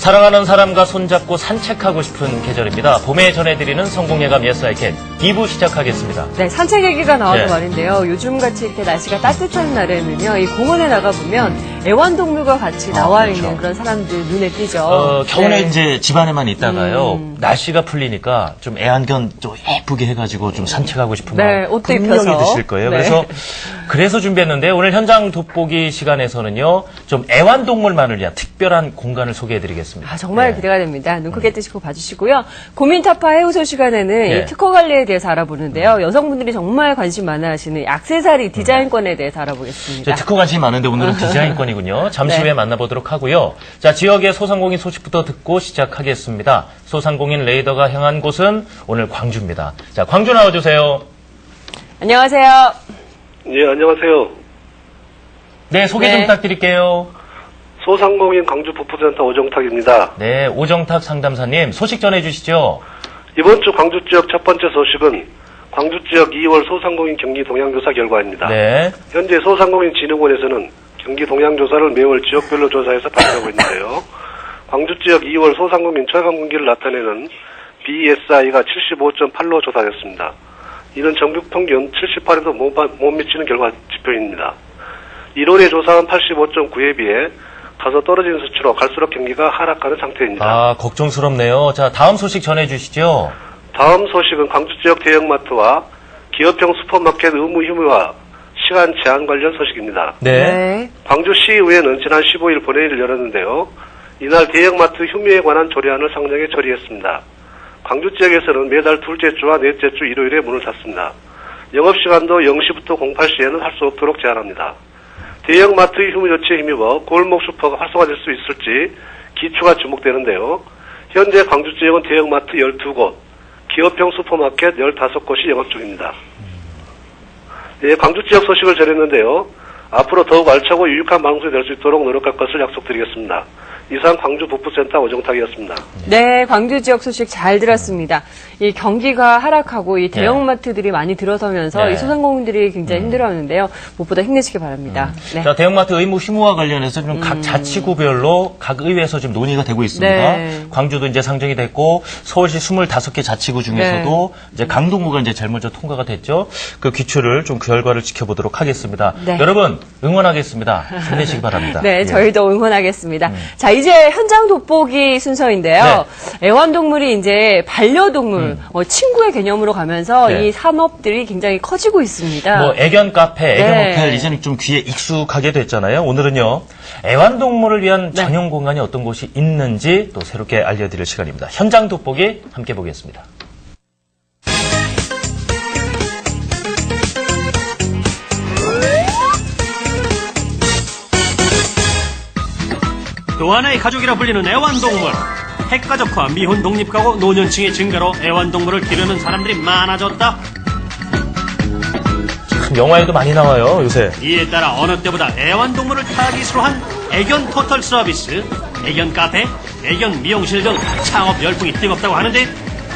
사랑하는 사람과 손잡고 산책하고 싶은 계절입니다. 봄에 전해드리는 성공예감 예스아이캔 2부 시작하겠습니다. 네, 산책 얘기가 나와서 네. 말인데요. 요즘같이 이렇게 날씨가 따뜻한 날에는요, 이 공원에 나가보면 애완동물과 같이 나와 있는 그렇죠. 그런 사람들 눈에 띄죠. 겨울에 네. 이제 집안에만 있다가요, 날씨가 풀리니까 좀 애완견 좀 예쁘게 해가지고 좀 산책하고 싶은 네, 마음 옷도 분명히 입혀서. 드실 거예요. 네. 그래서 준비했는데 오늘 현장 돋보기 시간에서는요, 좀 애완동물만을 위한 특별한 공간을 소개해드리겠습니다. 아, 정말 네. 기대가 됩니다. 눈 크게 뜨시고 봐주시고요. 고민타파 해우소 시간에는 네. 이 특허 관리에 대해서 알아보는데요. 여성분들이 정말 관심 많아 하시는 액세서리 디자인권에 대해서 알아보겠습니다. 특허 관심이 많은데 오늘은 디자인권이군요. 잠시 네. 후에 만나보도록 하고요. 자, 지역의 소상공인 소식부터 듣고 시작하겠습니다. 소상공인 레이더가 향한 곳은 오늘 광주입니다. 자, 광주 나와주세요. 안녕하세요. 예, 안녕하세요. 네, 소개 네. 좀 부탁드릴게요. 소상공인 광주 부부센터 오정탁입니다. 네, 오정탁 상담사님 소식 전해주시죠. 이번 주 광주 지역 첫 번째 소식은 광주 지역 2월 소상공인 경기 동향조사 결과입니다. 네, 현재 소상공인진흥원에서는 경기 동향조사를 매월 지역별로 조사해서 발표하고 있는데요. 광주 지역 2월 소상공인 철강 분기를 나타내는 BSI가 75.8로 조사됐습니다. 이는 전국 평균 78에도 못 미치는 결과 지표입니다. 1월에 조사한 85.9에 비해 다소 떨어지는 수치로 갈수록 경기가 하락하는 상태입니다. 아, 걱정스럽네요. 자, 다음 소식 전해주시죠. 다음 소식은 광주 지역 대형마트와 기업형 슈퍼마켓 의무 휴무와 시간 제한 관련 소식입니다. 네. 광주시의회는 지난 15일 본회의를 열었는데요. 이날 대형마트 휴무에 관한 조례안을 상정해 처리했습니다. 광주 지역에서는 매달 둘째 주와 넷째 주 일요일에 문을 닫습니다. 영업시간도 0시부터 08시에는 할 수 없도록 제한합니다. 대형마트 휴무 조치에 힘입어 골목 슈퍼가 활성화될 수 있을지 기초가 주목되는데요. 현재 광주 지역은 대형마트 12곳, 기업형 슈퍼마켓 15곳이 영업 중입니다. 네, 광주 지역 소식을 전했는데요. 앞으로 더욱 알차고 유익한 방송이 될 수 있도록 노력할 것을 약속드리겠습니다. 이상 광주 북부센터 오정탁이었습니다. 네, 광주 지역 소식 잘 들었습니다. 이 경기가 하락하고 이 대형마트들이 많이 들어서면서 네. 이 소상공인들이 굉장히 힘들어하는데요. 무엇보다 힘내시기 바랍니다. 네. 자, 대형마트 의무 휴무와 관련해서 좀 각 자치구별로 각 의회에서 좀 논의가 되고 있습니다. 네. 광주도 이제 상정이 됐고 서울시 25개 자치구 중에서도 이제 강동구가 이제 제일 먼저 통과가 됐죠. 그 기초를 좀 그 결과를 지켜보도록 하겠습니다. 네. 여러분 응원하겠습니다. 힘내시기 바랍니다. 네, 예. 저희도 응원하겠습니다. 자, 이제 현장 돋보기 순서인데요. 애완동물이 이제 반려동물, 친구의 개념으로 가면서 네. 이 산업들이 굉장히 커지고 있습니다. 뭐 애견 카페, 애견 네. 호텔 이제는 좀 귀에 익숙하게 됐잖아요. 오늘은요. 애완동물을 위한 네. 전용 공간이 어떤 곳이 있는지 또 새롭게 알려드릴 시간입니다. 현장 돋보기 함께 보겠습니다. 또 하나의 가족이라 불리는 애완동물. 핵가족화, 미혼 독립가구, 노년층의 증가로 애완동물을 기르는 사람들이 많아졌다. 참 영화에도 많이 나와요, 요새. 이에 따라 어느 때보다 애완동물을 타깃으로 한 애견 토털 서비스, 애견 카페, 애견 미용실 등 창업 열풍이 뜨겁다고 하는데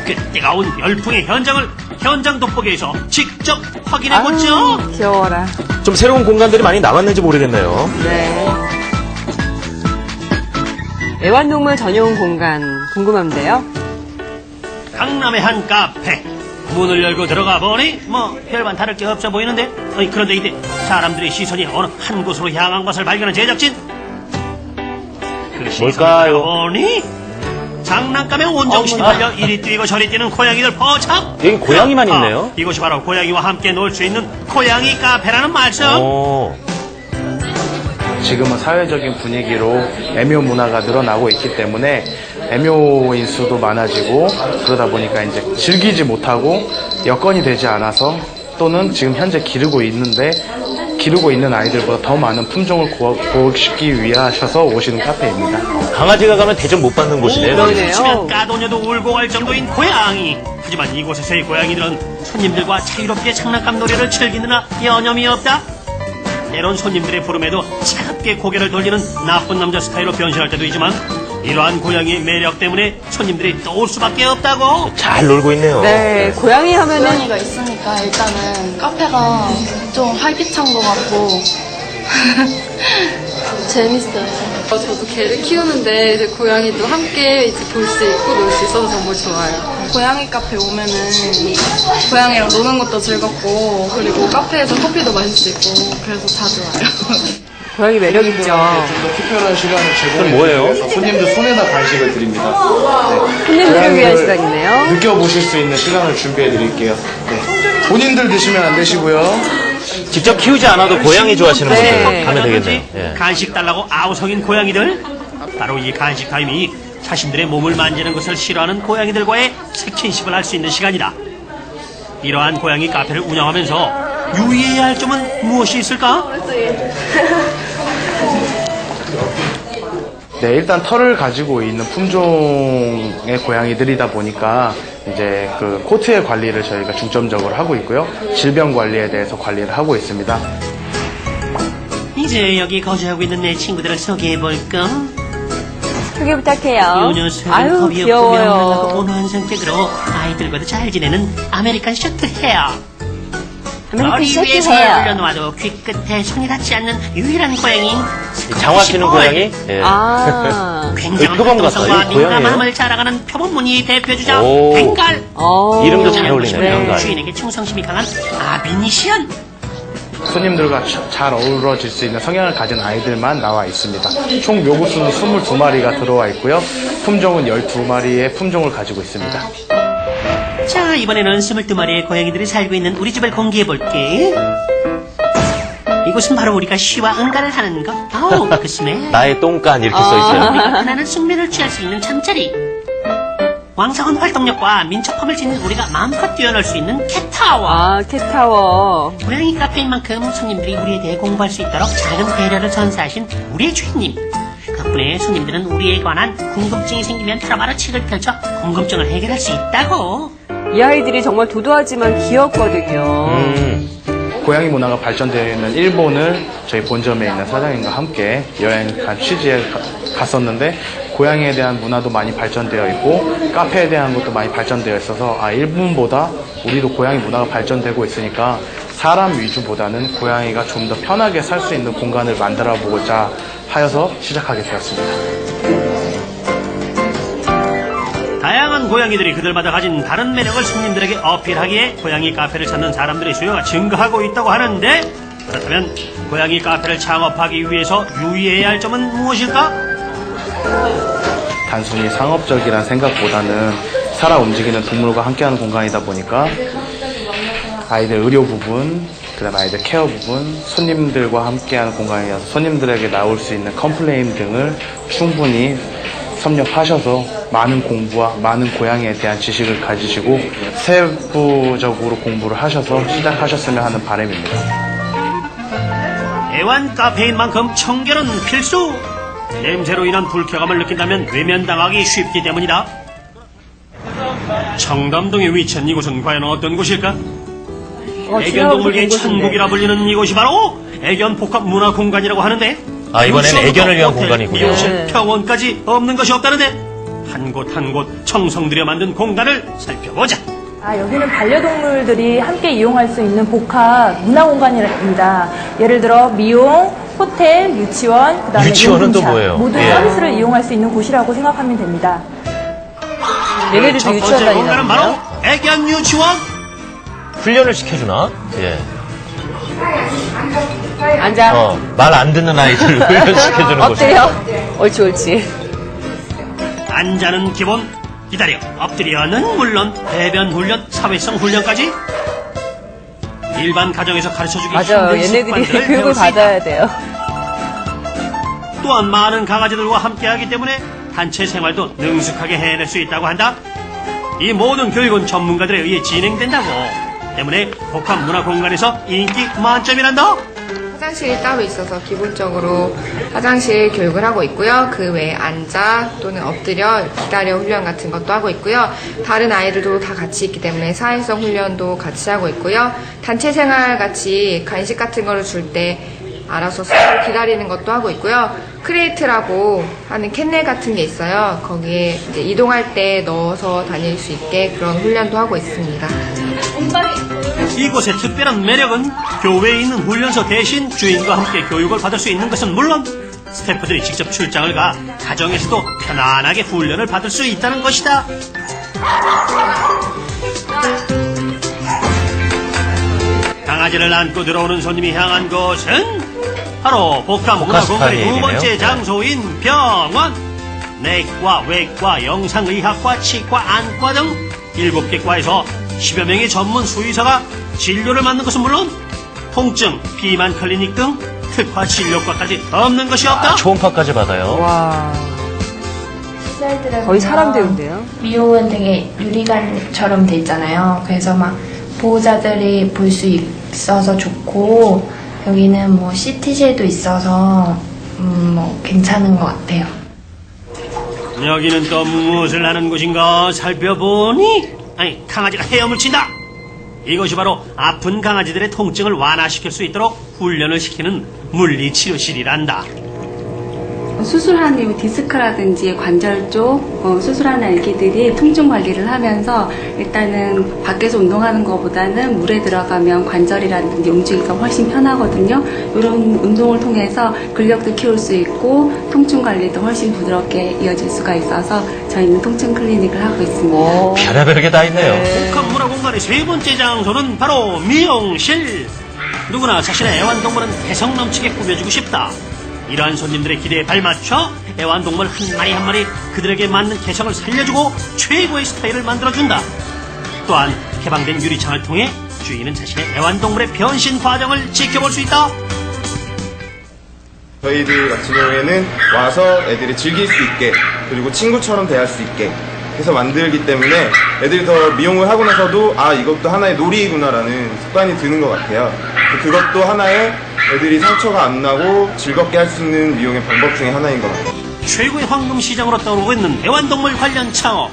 그 뜨거운 열풍의 현장을 현장 돋보기에서 직접 확인해보죠. 귀여워라. 좀 새로운 공간들이 많이 나왔는지 모르겠네요. 네. 애완동물 전용 공간 궁금한데요. 강남의 한 카페. 문을 열고 들어가 보니 뭐 별반 다를 게 없어 보이는데 그런데 이때 사람들의 시선이 어느 한 곳으로 향한 것을 발견한 제작진. 그 시선을 뭘까요? 보니 장난감에 온정신이 달려 이리 뛰고 저리 뛰는 고양이들 포착. 여기 고양이만 있네요. 이곳이 바로 고양이와 함께 놀 수 있는 고양이 카페라는 말씀. 지금은 사회적인 분위기로 애묘 문화가 늘어나고 있기 때문에 애묘인 수도 많아지고 그러다 보니까 이제 즐기지 못하고 여건이 되지 않아서 또는 지금 현재 기르고 있는 아이들보다 더 많은 품종을 구하시기 위하셔서 오시는 카페입니다. 강아지가 가면 대접 못 받는 곳이네요. 그러네요. 치면 까도녀도 울고 갈 정도인 고양이. 하지만 이곳에서의 고양이들은 손님들과 자유롭게 장난감 놀이를 즐기느라 여념이 없다. 때론 손님들의 부름에도 차갑게 고개를 돌리는 나쁜 남자 스타일로 변신할 때도 있지만 이러한 고양이의 매력 때문에 손님들이 또 올 수밖에 없다고. 잘 놀고 있네요. 네, 고양이 하면은 고양이가 있으니까 일단은 카페가 좀 활기찬 것 같고 재밌어요. 저도 개를 키우는데 이제 고양이도 함께 이제 볼 수 있고 놀 수 있어서 정말 좋아요. 고양이 카페 오면은 고양이랑 노는 것도 즐겁고 그리고 카페에서 커피도 마실 수 있고 그래서 자주 와요. 고양이 매력 있죠. 좀 더 특별한 시간을 제공해 그건 뭐예요? 주기 위해서 손님들 손에다 간식을 드립니다. 손님들을 위한 고양이를 시간이네요. 느껴보실 수 있는 시간을 준비해 드릴게요. 네. 본인들 드시면 안 되시고요. 직접 키우지 않아도 고양이 좋아하시는 네. 분들 가면 되겠네요. 예. 간식 달라고 아우성인 고양이들. 바로 이 간식 타임이 자신들의 몸을 만지는 것을 싫어하는 고양이들과의 스킨십을 할 수 있는 시간이다. 이러한 고양이 카페를 운영하면서 유의해야 할 점은 무엇이 있을까? 네, 일단 털을 가지고 있는 품종의 고양이들이다 보니까 이제 그 코트의 관리를 저희가 중점적으로 하고 있고요. 질병 관리에 대해서 관리를 하고 있습니다. 이제 여기 거주하고 있는 내 친구들을 소개해볼까? 소개 부탁해요. 이 녀석은 아유, 겁이 없고 귀여워요. 명랑하고 온화한 성격으로 아이들과도 잘 지내는 아메리칸 쇼트 헤어. 아메리칸 머리 쇼트 위에서 헤어. 올려놓아도 귀끝에 손이 닿지 않는 유일한 고양이. 장화시는 고양이? 예. 아. 굉장한 표범 같다. 활동성과 이거 고양이에요? 민감함을 자랑하는 표범무늬 대표주자 오. 벵갈. 이름도 잘 어울리네요, 벵갈. 주인에게 충성심이 강한 아비니시안. 손님들과 잘 어우러질 수 있는 성향을 가진 아이들만 나와 있습니다. 총 묘구수는 22마리가 들어와 있고요. 품종은 12마리의 품종을 가지고 있습니다. 자, 이번에는 22마리의 고양이들이 살고 있는 우리 집을 공개해볼게. 이곳은 바로 우리가 쉬와 응가를 하는 것. 아우, 그 스멜. 나의 똥간 이렇게 써 있어요. 하나는 숙면을 취할 수 있는 잠자리. 왕성한 활동력과 민첩함을 지닌 우리가 마음껏 뛰어놀 수 있는 캣타워. 아, 캣타워. 고양이 카페인 만큼 손님들이 우리에 대해 공부할 수 있도록 작은 배려를 선사하신 우리의 주인님. 덕분에 손님들은 우리에 관한 궁금증이 생기면 바로바로 책을 펼쳐 궁금증을 해결할 수 있다고. 이 아이들이 정말 도도하지만 귀엽거든요. 고양이 문화가 발전되어 있는 일본을 저희 본점에 있는 사장님과 함께 여행 간 취지에 갔었는데 고양이에 대한 문화도 많이 발전되어 있고 카페에 대한 것도 많이 발전되어 있어서 일본보다 우리도 고양이 문화가 발전되고 있으니까 사람 위주보다는 고양이가 좀 더 편하게 살 수 있는 공간을 만들어 보고자 하여서 시작하게 되었습니다. 다양한 고양이들이 그들마다 가진 다른 매력을 손님들에게 어필하기에 고양이 카페를 찾는 사람들의 수요가 증가하고 있다고 하는데, 그렇다면 고양이 카페를 창업하기 위해서 유의해야 할 점은 무엇일까? 단순히 상업적이란 생각보다는 살아 움직이는 동물과 함께하는 공간이다 보니까 아이들 의료 부분, 그다음에 아이들 케어 부분, 손님들과 함께하는 공간이어서 손님들에게 나올 수 있는 컴플레인 등을 충분히 섭렵하셔서 많은 공부와 많은 고양이에 대한 지식을 가지시고 세부적으로 공부를 하셔서 시작하셨으면 하는 바람입니다. 애완 카페인 만큼 청결은 필수! 냄새로 인한 불쾌감을 느낀다면 외면당하기 쉽기 때문이다. 청담동에 위치한 이곳은 과연 어떤 곳일까? 애견동물계의 천국이라 불리는 이곳이 바로 애견 복합 문화 공간이라고 하는데, 이번엔 애견을 위한 호텔, 공간이군요. 미용실, 병원까지 없는 것이 없다는데 한 곳 한 곳 정성 들여 만든 공간을 살펴보자. 여기는 반려동물들이 함께 이용할 수 있는 복합 문화공간입니다. 예를 들어 미용, 호텔, 유치원, 그다음에 유치원은 또 용품샵 뭐예요? 모든 예. 서비스를 이용할 수 있는 곳이라고 생각하면 됩니다. 얘네들도 첫 유치원 번째 공간은 바로 다니나요? 애견 유치원. 훈련을 시켜주나? 예. 앉아. 말 안 듣는 아이들 훈련시켜주는 곳이에요. 엎드려. 옳지, 옳지. 앉아는 기본, 기다려, 엎드려는 물론 배변 훈련, 사회성 훈련까지 일반 가정에서 가르쳐주기 맞아요. 힘든 얘네들이 습관들을 교육을 배울 수 있다. 받아야 돼요. 또한 많은 강아지들과 함께하기 때문에 단체 생활도 능숙하게 해낼 수 있다고 한다. 이 모든 교육은 전문가들에 의해 진행된다고. 때문에 복합 문화 공간에서 인기 만점이란다. 화장실이 따로 있어서 기본적으로 화장실 교육을 하고 있고요. 그 외에 앉아 또는 엎드려 기다려 훈련 같은 것도 하고 있고요. 다른 아이들도 다 같이 있기 때문에 사회성 훈련도 같이 하고 있고요. 단체 생활 같이 간식 같은 거를 줄 때 알아서 스스로 기다리는 것도 하고 있고요. 크레이트라고 하는 캔넬 같은 게 있어요. 거기에 이제 이동할 때 넣어서 다닐 수 있게 그런 훈련도 하고 있습니다. 이곳의 특별한 매력은 교외에 있는 훈련소 대신 주인과 함께 교육을 받을 수 있는 것은 물론 스태프들이 직접 출장을 가 가정에서도 편안하게 훈련을 받을 수 있다는 것이다. 강아지를 안고 들어오는 손님이 향한 곳은 바로 복합문화공간의 두 번째 장소인 병원. 내과, 외과, 영상의학과, 치과, 안과 등 7개 과에서 10여 명의 전문 수의사가 진료를 맡는 것은 물론 통증, 비만 클리닉 등 특화 진료과까지 없는 것이 없다. 초음파까지 받아요. 와. 거의 사람 대우인데요. 미용은 되게 유리관처럼 돼 있잖아요. 그래서 막 보호자들이 볼 수 있어서 좋고 여기는 뭐 CT실도 있어서 뭐 괜찮은 것 같아요. 여기는 또 무엇을 하는 곳인가 살펴보니 아니 강아지가 헤엄을 친다. 이것이 바로 아픈 강아지들의 통증을 완화시킬 수 있도록 훈련을 시키는 물리치료실이란다. 수술한 디스크라든지 관절 쪽 수술한 아기들이 통증 관리를 하면서 일단은 밖에서 운동하는 것보다는 물에 들어가면 관절이라든지 움직이기가 훨씬 편하거든요. 이런 운동을 통해서 근력도 키울 수 있고 통증 관리도 훨씬 부드럽게 이어질 수가 있어서 저희는 통증 클리닉을 하고 있습니다. 별의별 게 다 있네요. 복합문화공간의 세 번째 장소는 바로 미용실. 누구나 자신의 애완동물은 개성 넘치게 꾸며주고 싶다. 이러한 손님들의 기대에 발맞춰 애완동물 한 마리 한 마리 그들에게 맞는 개성을 살려주고 최고의 스타일을 만들어준다. 또한 개방된 유리창을 통해 주인은 자신의 애완동물의 변신 과정을 지켜볼 수 있다. 저희들 같은 경우에는 와서 애들이 즐길 수 있게 그리고 친구처럼 대할 수 있게 해서 만들기 때문에 애들이 더 미용을 하고 나서도 아 이것도 하나의 놀이구나라는 습관이 드는 것 같아요. 그것도 하나의 애들이 상처가 안 나고 즐겁게 할 수 있는 미용의 방법 중에 하나인 것 같아요. 최고의 황금 시장으로 떠오르고 있는 애완동물 관련 창업.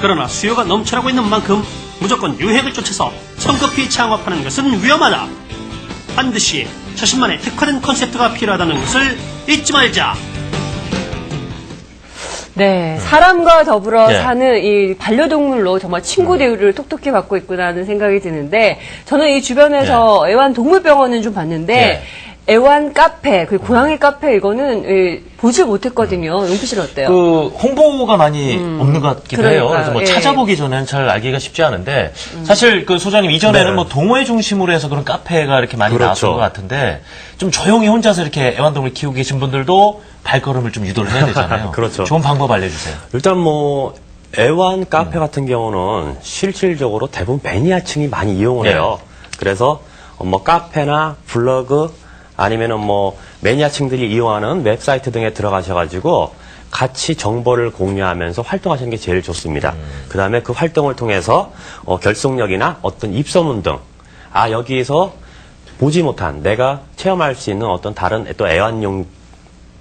그러나 수요가 넘쳐나고 있는 만큼 무조건 유행을 쫓아서 성급히 창업하는 것은 위험하다. 반드시 자신만의 특화된 컨셉트가 필요하다는 것을 잊지 말자. 네, 사람과 더불어 네. 사는 이 반려동물로 정말 친구 대우를 톡톡히 받고 있구나라는 생각이 드는데, 저는 이 주변에서 애완동물병원은 좀 봤는데, 애완 카페, 그 고양이 카페 이거는 보질 못했거든요. 용필 씨는 어때요? 그 홍보가 많이 없는 것 같기도 해요. 그래서 뭐 예. 찾아보기 전에는 잘 알기가 쉽지 않은데 사실 그 소장님 이전에는 뭐 동호회 중심으로 해서 그런 카페가 이렇게 많이 나왔던 것 같은데 좀 조용히 혼자서 이렇게 애완동물 키우고 계신 분들도 발걸음을 좀 유도를 해야 되잖아요. 그렇죠. 좋은 방법 알려주세요. 일단 뭐 애완 카페 같은 경우는 실질적으로 대부분 매니아층이 많이 이용을 해요. 그래서 뭐 카페나 블로그 아니면은 뭐 매니아층들이 이용하는 웹사이트 등에 들어가셔가지고 같이 정보를 공유하면서 활동하시는 게 제일 좋습니다. 그 다음에 그 활동을 통해서 결속력이나 어떤 입소문 등 여기에서 보지 못한 내가 체험할 수 있는 어떤 다른 또 애완용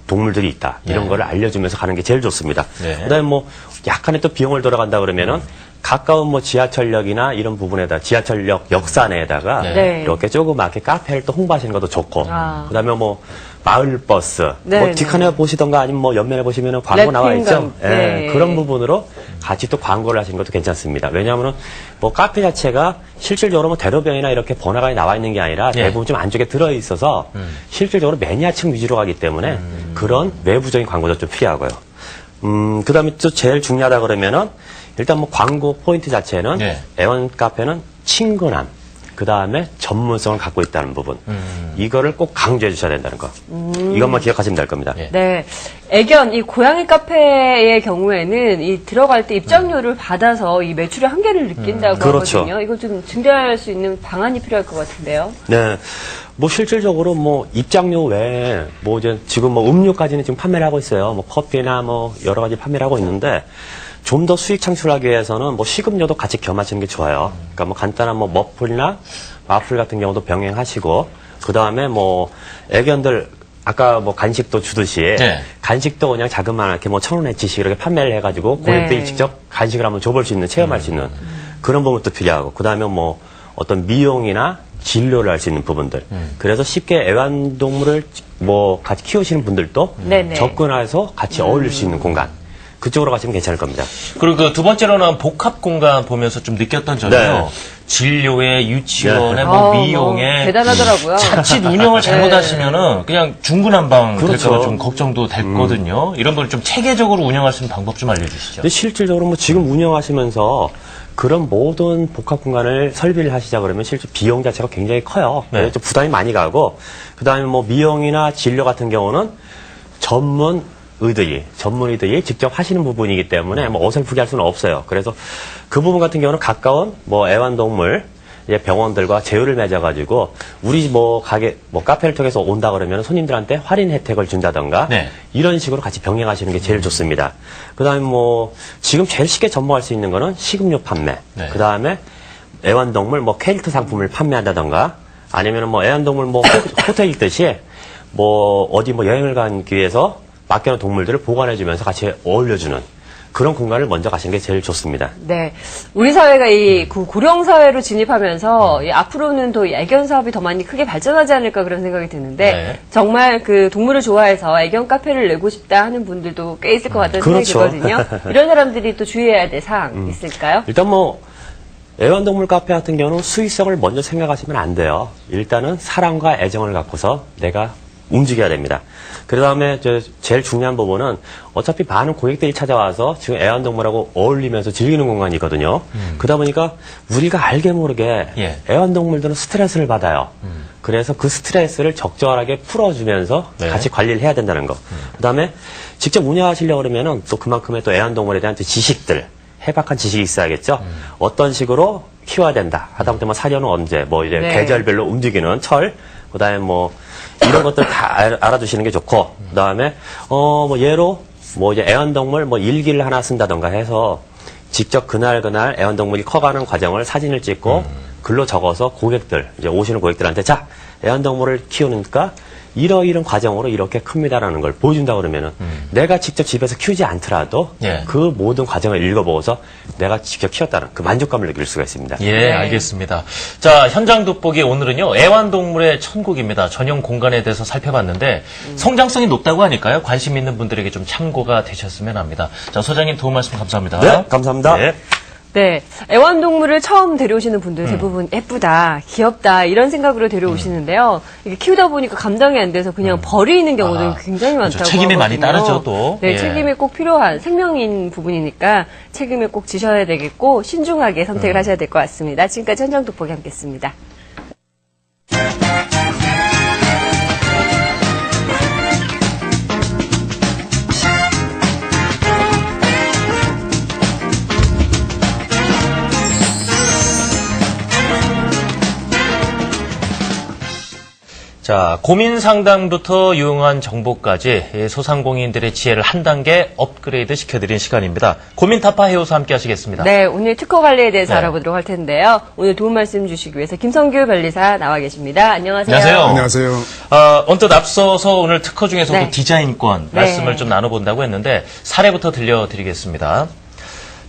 동물들이 있다. 이런 거를 알려주면서 가는 게 제일 좋습니다. 그 다음에 뭐 약간의 또 비용을 들어간다 그러면은 가까운 뭐 지하철역이나 이런 부분에다 지하철역 역사 내에다가 이렇게 조그맣게 카페를 또 홍보하시는 것도 좋고 그다음에 뭐 마을버스 뭐 뒷칸에 보시던가 아니면 뭐 옆면에 보시면은 광고 나와 있죠. 그런 부분으로 같이 또 광고를 하시는 것도 괜찮습니다. 왜냐하면은 뭐 카페 자체가 실질적으로 뭐 대로변이나 이렇게 번화가에 나와 있는 게 아니라 대부분 좀 안쪽에 들어 있어서 실질적으로 매니아층 위주로 가기 때문에 그런 외부적인 광고도 좀 피하고요. 그다음에 또 제일 중요하다 그러면은 일단 뭐 광고 포인트 자체는 애완 카페는 친근함, 그 다음에 전문성을 갖고 있다는 부분. 이거를 꼭 강조해 주셔야 된다는 거. 이것만 기억하시면 될 겁니다. 네. 애견, 이 고양이 카페의 경우에는 이 들어갈 때 입장료를 받아서 이 매출의 한계를 느낀다고 하거든요. 이거 좀 증대할 수 있는 방안이 필요할 것 같은데요. 네. 뭐 실질적으로 뭐 입장료 외에 뭐 이제 지금 뭐 음료까지는 지금 판매를 하고 있어요. 뭐 커피나 뭐 여러 가지 판매를 하고 있는데 좀 더 수익 창출하기 위해서는 뭐 식음료도 같이 겸하시는 게 좋아요. 그러니까 뭐 간단한 뭐 머플이나 와플 같은 경우도 병행하시고 그 다음에 뭐 애견들 아까 뭐 간식도 주듯이 간식도 그냥 자그마하게 뭐 1,000원어치씩 이렇게 판매를 해가지고 고객들이 직접 간식을 한번 줘볼 수 있는 체험할 수 있는 그런 부분도 필요하고 그 다음에 뭐 어떤 미용이나 진료를 할 수 있는 부분들. 그래서 쉽게 애완동물을 뭐 같이 키우시는 분들도 접근해서 같이 어울릴 수 있는 공간. 그쪽으로 가시면 괜찮을 겁니다. 그리고 그 두 번째로는 복합 공간 보면서 좀 느꼈던 점이요. 네. 진료에, 유치원에, 뭐 미용에 대단하더라고요. 자칫 운영을 잘못하시면은 그냥 중구난방 그렇죠. 될까봐 좀 걱정도 됐거든요. 이런 걸 좀 체계적으로 운영할 수 있는 방법 좀 알려주시죠. 근데 실질적으로 뭐 지금 운영하시면서 그런 모든 복합 공간을 설비를 하시자 그러면 실제 비용 자체가 굉장히 커요. 네. 좀 부담이 많이 가고, 그 다음에 뭐 미용이나 진료 같은 경우는 전문의들이 직접 하시는 부분이기 때문에 뭐 어설프게 할 수는 없어요. 그래서 그 부분 같은 경우는 가까운 뭐 애완동물 이제 병원들과 제휴를 맺어가지고 우리 뭐 가게 뭐 카페를 통해서 온다 그러면 손님들한테 할인 혜택을 준다던가 네. 이런 식으로 같이 병행하시는 게 제일 좋습니다. 그다음에 뭐 지금 제일 쉽게 접목할 수 있는 거는 식음료 판매. 네. 그다음에 애완동물 뭐 캐릭터 상품을 판매한다던가 아니면은 뭐 애완동물 뭐 호텔 있듯이 뭐 어디 뭐 여행을 가기 위해서 맡겨놓은 동물들을 보관해주면서 같이 어울려주는 그런 공간을 먼저 가시는 게 제일 좋습니다. 네. 우리 사회가 이 고령 사회로 진입하면서 이 앞으로는 더 이 애견 사업이 더 많이 크게 발전하지 않을까 그런 생각이 드는데 네. 정말 그 동물을 좋아해서 애견 카페를 내고 싶다 하는 분들도 꽤 있을 것 같다는 그렇죠. 생각이 들거든요. 이런 사람들이 또 주의해야 될 사항 있을까요? 일단 뭐 애완동물 카페 같은 경우는 수익성을 먼저 생각하시면 안 돼요. 일단은 사랑과 애정을 갖고서 내가 움직여야 됩니다. 그 다음에 제일 중요한 부분은 어차피 많은 고객들이 찾아와서 지금 애완동물하고 어울리면서 즐기는 공간이거든요. 그러다 보니까 우리가 알게 모르게 예. 애완동물들은 스트레스를 받아요. 그래서 그 스트레스를 적절하게 풀어주면서 네. 같이 관리를 해야 된다는 거. 그 다음에 직접 운영하시려고 그러면은 또 그만큼의 또 애완동물에 대한 또 지식들, 해박한 지식이 있어야겠죠. 어떤 식으로 키워야 된다. 하다못해 뭐 사료는 언제, 뭐 이제 네. 계절별로 움직이는 철, 그 다음에 뭐 이런 것들 다 알아두시는 게 좋고, 그 다음에 뭐 예로 뭐 이제 애완동물 뭐 일기를 하나 쓴다던가 해서 직접 그날 애완동물이 커가는 과정을 사진을 찍고 글로 적어서 고객들 이제 오시는 고객들한테 자 애완동물을 키우니까 이런 과정으로 이렇게 큽니다라는 걸 보여준다 그러면은 내가 직접 집에서 키우지 않더라도 예. 그 모든 과정을 읽어보고서 내가 직접 키웠다는 그 만족감을 느낄 수가 있습니다. 예, 알겠습니다. 자, 현장 돋보기 오늘은요, 애완동물의 천국입니다. 전용 공간에 대해서 살펴봤는데, 성장성이 높다고 하니까요, 관심 있는 분들에게 좀 참고가 되셨으면 합니다. 자, 소장님 도움 말씀 감사합니다. 네, 감사합니다. 네. 네. 애완동물을 처음 데려오시는 분들 대부분 예쁘다, 귀엽다, 이런 생각으로 데려오시는데요. 이게 키우다 보니까 감당이 안 돼서 그냥 버리는 경우도 굉장히 많다고 그렇죠. 책임이 많이 하거든요. 따르죠, 또. 네, 예. 책임이 꼭 필요한 생명인 부분이니까 책임을 꼭 지셔야 되겠고, 신중하게 선택을 하셔야 될 것 같습니다. 지금까지 현장 돋보기 함께했습니다. 자, 고민 상담부터 유용한 정보까지 소상공인들의 지혜를 한 단계 업그레이드 시켜드린 시간입니다. 고민 타파 해오서 함께 하시겠습니다. 네, 오늘 특허 관리에 대해서 네. 알아보도록 할 텐데요. 오늘 도움 말씀 주시기 위해서 김성규 변리사 나와 계십니다. 안녕하세요. 안녕하세요. 언뜻 앞서서 오늘 특허 중에서도 네. 디자인권 네. 말씀을 좀 나눠본다고 했는데 사례부터 들려드리겠습니다.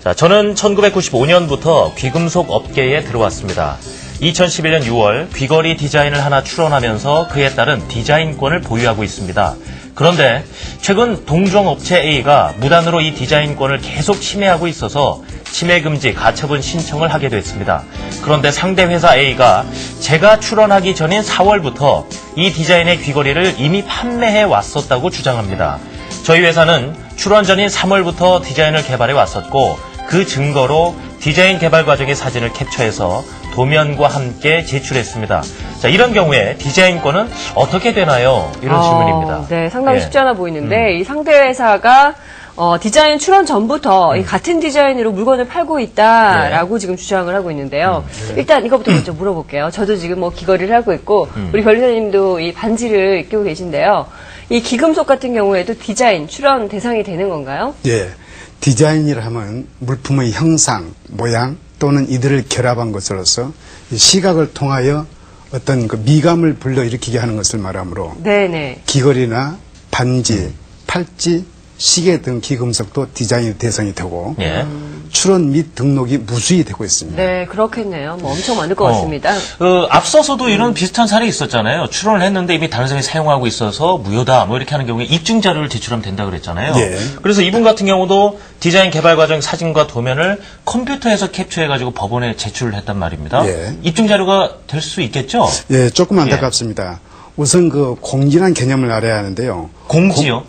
자, 저는 1995년부터 귀금속 업계에 들어왔습니다. 2011년 6월 귀걸이 디자인을 하나 출원하면서 그에 따른 디자인권을 보유하고 있습니다. 그런데 최근 동종업체 A가 무단으로 이 디자인권을 계속 침해하고 있어서 침해금지 가처분 신청을 하게 됐습니다. 그런데 상대 회사 A가 제가 출원하기 전인 4월부터 이 디자인의 귀걸이를 이미 판매해 왔었다고 주장합니다. 저희 회사는 출원 전인 3월부터 디자인을 개발해 왔었고 그 증거로 디자인 개발 과정의 사진을 캡처해서 도면과 함께 제출했습니다. 자, 이런 경우에 디자인권은 어떻게 되나요? 이런 질문입니다. 네, 상당히 예. 쉽지 않아 보이는데 이 상대 회사가 디자인 출원 전부터 이 같은 디자인으로 물건을 팔고 있다라고 지금 주장을 하고 있는데요. 일단 이거부터 먼저 물어볼게요. 저도 지금 뭐 귀걸이를 하고 있고 우리 변리사님도 이 반지를 끼고 계신데요. 이 귀금속 같은 경우에도 디자인 출원 대상이 되는 건가요? 예. 디자인이라 하면 물품의 형상, 모양 또는 이들을 결합한 것으로서 시각을 통하여 어떤 그 미감을 불러일으키게 하는 것을 말하므로 네네. 귀걸이나 반지, 팔찌, 시계 등 귀금속도 디자인의 대상이 되고 예. 출원 및 등록이 무수히 되고 있습니다. 네, 그렇겠네요. 뭐 엄청 많을 것 같습니다. 앞서서도 이런 비슷한 사례 있었잖아요. 출원을 했는데 이미 다른 사람이 사용하고 있어서 무효다. 뭐 이렇게 하는 경우에 입증 자료를 제출하면 된다 그랬잖아요. 예. 그래서 이분 같은 경우도 디자인 개발 과정 사진과 도면을 컴퓨터에서 캡처해가지고 법원에 제출을 했단 말입니다. 예. 입증 자료가 될 수 있겠죠? 예, 조금 안타깝습니다. 우선 그 공지란 개념을 알아야 하는데요. 공지요?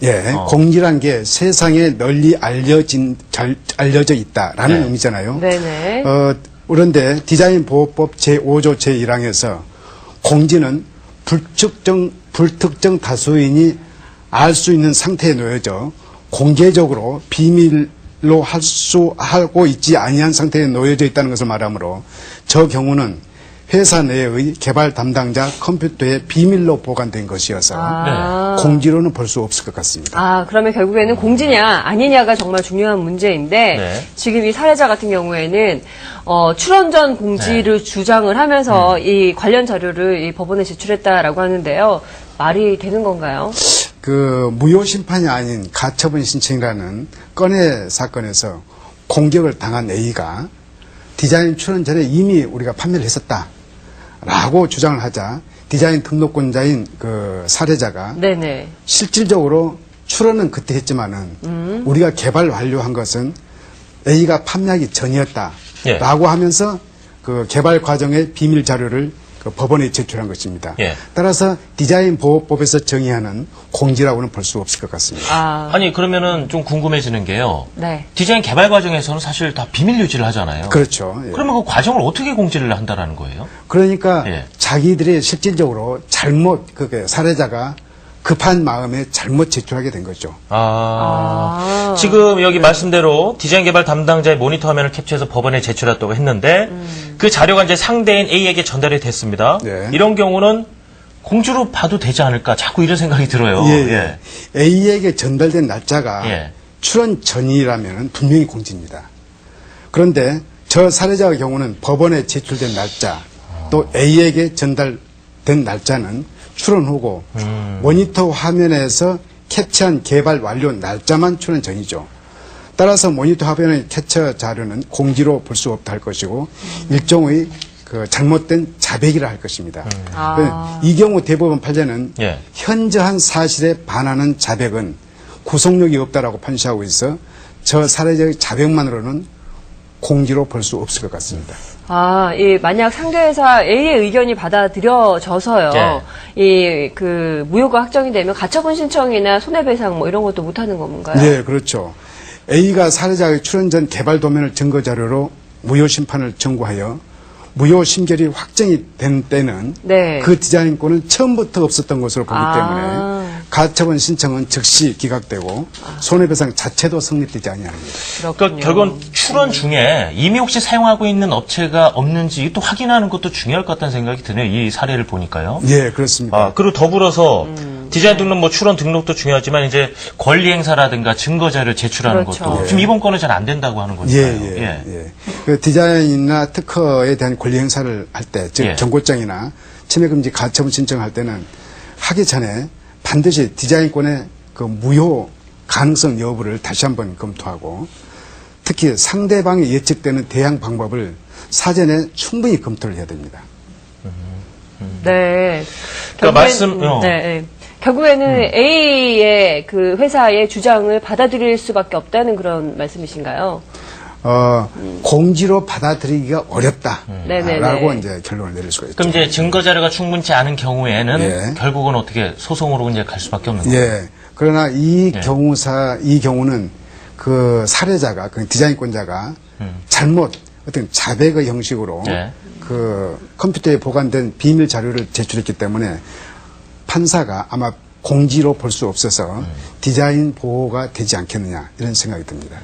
공지란 게 세상에 널리 알려져 있다라는 네. 의미잖아요. 네네. 그런데 디자인보호법 제5조 제1항에서 공지는 불특정 다수인이 알 수 있는 상태에 놓여져 공개적으로 비밀로 하고 있지 아니한 상태에 놓여져 있다는 것을 말하므로 저 경우는 회사 내의 개발 담당자 컴퓨터에 비밀로 보관된 것이어서 공지로는 볼 수 없을 것 같습니다. 그러면 결국에는 공지냐 아니냐가 정말 중요한 문제인데 네. 지금 이 사례자 같은 경우에는 출원 전 공지를 주장을 하면서 이 관련 자료를 이 법원에 제출했다라고 하는데요. 말이 되는 건가요? 그 무효 심판이 아닌 가처분 신청이라는 건의 사건에서 공격을 당한 A가 디자인 출원 전에 이미 우리가 판매를 했었다라고 주장을 하자 디자인 등록권자인 그 사례자가 네네. 실질적으로 출원은 그때 했지만은 우리가 개발 완료한 것은 A가 판매하기 전이었다라고 하면서 그 개발 과정의 비밀 자료를 그 법원에 제출한 것입니다. 따라서 디자인 보호법에서 정의하는 공지라고는 볼 수 없을 것 같습니다. 아니 그러면은 좀 궁금해지는 게요. 네. 디자인 개발 과정에서는 사실 다 비밀 유지를 하잖아요. 그렇죠. 예. 그러면 그 과정을 어떻게 공지를 한다라는 거예요? 그러니까 자기들이 실질적으로 잘못 그 사례자가 급한 마음에 잘못 제출하게 된 거죠. 지금 여기 말씀대로 디자인 개발 담당자의 모니터 화면을 캡처해서 법원에 제출했다고 했는데 그 자료가 이제 상대인 A에게 전달이 됐습니다. 이런 경우는 공주로 봐도 되지 않을까 자꾸 이런 생각이 들어요. A에게 전달된 날짜가 출원 전이라면 분명히 공지입니다. 그런데 저 사례자의 경우는 법원에 제출된 날짜 또 A에게 전달된 날짜는 출원 후고 모니터 화면에서 캡처한 개발 완료 날짜만 출원 전이죠. 따라서 모니터 화면의 캡처 자료는 공지로 볼 수 없다 할 것이고 일종의 그 잘못된 자백이라 할 것입니다. 이 경우 대법원 판례는 현저한 사실에 반하는 자백은 구속력이 없다라고 판시하고 있어 저 사례자의 자백만으로는 공지로 볼 수 없을 것 같습니다. 만약 상대회사 A의 의견이 받아들여져서요. 그 무효가 확정이 되면 가처분 신청이나 손해배상 뭐 이런 것도 못 하는 건가요? 네, 그렇죠. A가 사례자의 출원 전 개발 도면을 증거 자료로 무효 심판을 청구하여 무효 심결이 확정이 된 때는 그 디자인권은 처음부터 없었던 것으로 보기 때문에 가처분 신청은 즉시 기각되고 손해배상 자체도 성립되지 아니합니다. 그러니까 결국은 출원 중에 이미 혹시 사용하고 있는 업체가 없는지 또 확인하는 것도 중요할 것 같다는 생각이 드네요. 이 사례를 보니까요. 예, 그렇습니다. 그리고 더불어서 디자인 등록, 뭐 출원 등록도 중요하지만 이제 권리 행사라든가 증거 자료를 제출하는 것도 지금 이번 건은 잘 안 된다고 하는 거니까요. 그 디자인이나 특허에 대한 권리 행사를 할 때, 즉 경고장이나 침해금지 가처분 신청할 때는 하기 전에 반드시 디자인권의 그 무효 가능성 여부를 다시 한번 검토하고 특히 상대방이 예측되는 대항 방법을 사전에 충분히 검토를 해야 됩니다. 네. 그러니까 결국에는 A의 그 회사의 주장을 받아들일 수밖에 없다는 그런 말씀이신가요? 공지로 받아들이기가 어렵다라고 이제 결론을 내릴 수가 있죠. 그럼 이제 증거 자료가 충분치 않은 경우에는 결국은 어떻게 소송으로 이제 갈 수밖에 없는 거예요. 그러나 이 경우는 그 사례자가 그 디자인권자가 잘못 어떤 자백의 형식으로 그 컴퓨터에 보관된 비밀 자료를 제출했기 때문에 판사가 아마 공지로 볼 수 없어서 디자인 보호가 되지 않겠느냐 이런 생각이 듭니다.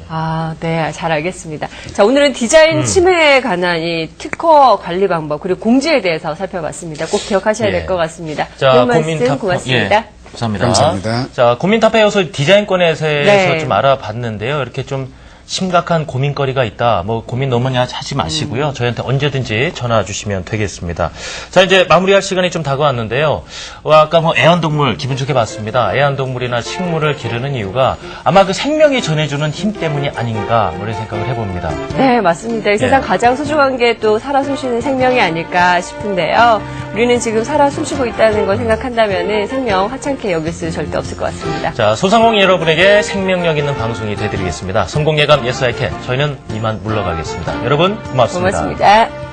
네, 잘 알겠습니다. 자, 오늘은 디자인 침해에 관한 이 특허 관리 방법 그리고 공지에 대해서 살펴봤습니다. 꼭 기억하셔야 될 것 같습니다. 좋은 말씀 고맙습니다. 감사합니다. 감사합니다. 자, 고민타파에서 디자인권에 대해서 좀 알아봤는데요. 이렇게 좀 심각한 고민거리가 있다. 뭐 고민 너무 많이 하지 마시고요. 저희한테 언제든지 전화 주시면 되겠습니다. 자, 이제 마무리할 시간이 좀 다가왔는데요. 아까 뭐 애완동물 기분 좋게 봤습니다. 애완동물이나 식물을 기르는 이유가 아마 그 생명이 전해주는 힘 때문이 아닌가 뭐 이런 생각을 해봅니다. 네, 맞습니다. 이 세상 가장 소중한 게 또 살아 숨쉬는 생명이 아닐까 싶은데요. 우리는 지금 살아 숨쉬고 있다는 걸 생각한다면 생명 하찮게 여길 수 절대 없을 것 같습니다. 자, 소상공 여러분에게 생명력 있는 방송이 되드리겠습니다. 성공예감 예스아이캔 저희는 이만 물러가겠습니다. 여러분 고맙습니다. 고맙습니다.